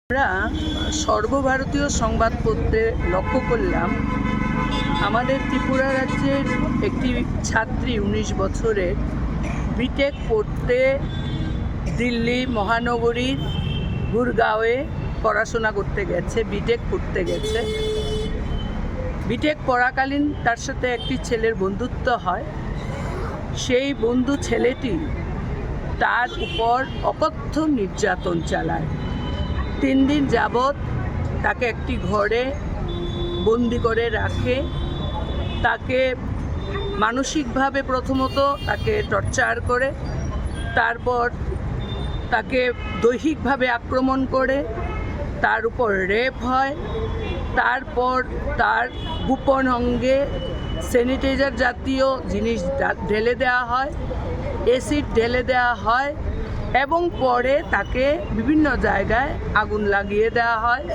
আমরা সর্বভারতীয় সংবাদপত্রে লক্ষ্য করলাম আমাদের ত্রিপুরা রাজ্যের একটি ছাত্রী 19 বছরের বিটেক পড়তে দিল্লি মহানগরীর গুরগাঁওয়ে পড়াশোনা করতে গেছে, বিটেক পড়তে গেছে। বিটেক পড়াকালীন তার সাথে একটি ছেলের বন্ধুত্ব হয়। সেই বন্ধু ছেলেটি তার উপর অকথ্য নির্যাতন চালায়। 3 দিন যাবৎ তাকে একটি ঘরে বন্দি করে রাখে। তাকে মানসিকভাবে প্রথমত তাকে টর্চার করে, তারপর তাকে দৈহিকভাবে আক্রমণ করে, তার উপর রেপ হয়, তারপর তার গোপন অঙ্গে স্যানিটাইজার জাতীয় জিনিস ঢেলে দেওয়া হয়, অ্যাসিড ঢেলে দেওয়া হয় এবং পরে তাকে বিভিন্ন জায়গায় আগুন লাগিয়ে দেওয়া হয়।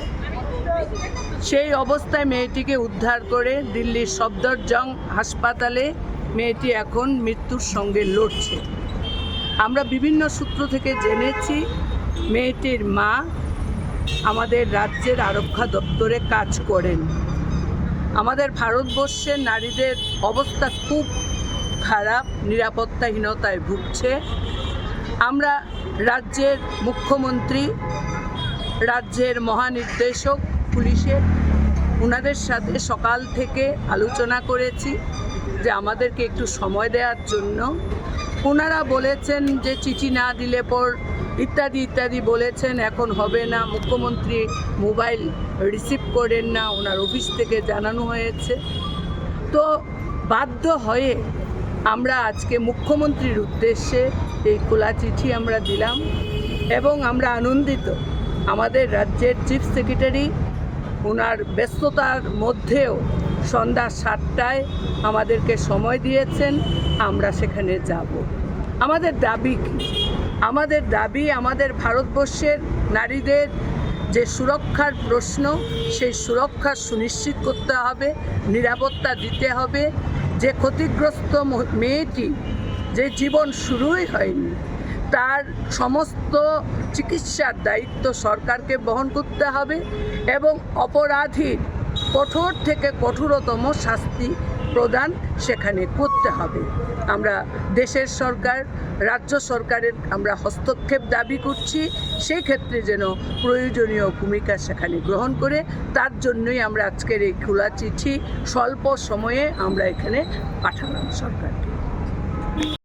সেই অবস্থায় মেয়েটিকে উদ্ধার করে দিল্লির সফদরজং হাসপাতালে মেয়েটি এখন মৃত্যুর সঙ্গে লড়ছে। আমরা বিভিন্ন সূত্র থেকে জেনেছি মেয়েটির মা আমাদের রাজ্যের আরক্ষা দপ্তরে কাজ করেন। আমাদের ভারতবর্ষের নারীদের অবস্থা খুব খারাপ, নিরাপত্তাহীনতায় ভুগছে। আমরা রাজ্যের মুখ্যমন্ত্রী, রাজ্যের মহানির্দেশক পুলিশের, ওনাদের সাথে সকাল থেকে আলোচনা করেছি যে আমাদেরকে একটু সময় দেওয়ার জন্য। ওনারা বলেছেন যে চিঠি না দিলে পর ইত্যাদি ইত্যাদি বলেছেন, এখন হবে না। মুখ্যমন্ত্রী মোবাইল রিসিভ করেন না, ওনার অফিস থেকে জানানো হয়েছে। তো বাধ্য হয়ে আমরা আজকে মুখ্যমন্ত্রীর উদ্দেশ্যে এই খোলা চিঠি আমরা দিলাম এবং আমরা আনন্দিত। আমাদের রাজ্যের চিফ সেক্রেটারি ওনার ব্যস্ততার মধ্যেও সন্ধ্যা 7টায় আমাদেরকে সময় দিয়েছেন, আমরা সেখানে যাব। আমাদের দাবি কি? আমাদের দাবি আমাদের ভারতবর্ষের নারীদের যে সুরক্ষার প্রশ্ন, সেই সুরক্ষা সুনিশ্চিত করতে হবে, নিরাপত্তা দিতে হবে। যে ক্ষতিগ্রস্ত মেয়েটি, যে জীবন শুরুই হয়নি, তার সমস্ত চিকিৎসার দায়িত্ব সরকারকে বহন করতে হবে এবং অপরাধীর কঠোর থেকে কঠোরতম শাস্তি প্রদান সেখানে করতে হবে। আমরা দেশের সরকার, রাজ্য সরকারের আমরা হস্তক্ষেপ দাবি করছি, সেই ক্ষেত্রে যেন প্রয়োজনীয় ভূমিকা সেখানে গ্রহণ করে। তার জন্যই আমরা আজকের এই খোলা চিঠি স্বল্প সময়ে আমরা এখানে পাঠালাম সরকারকে।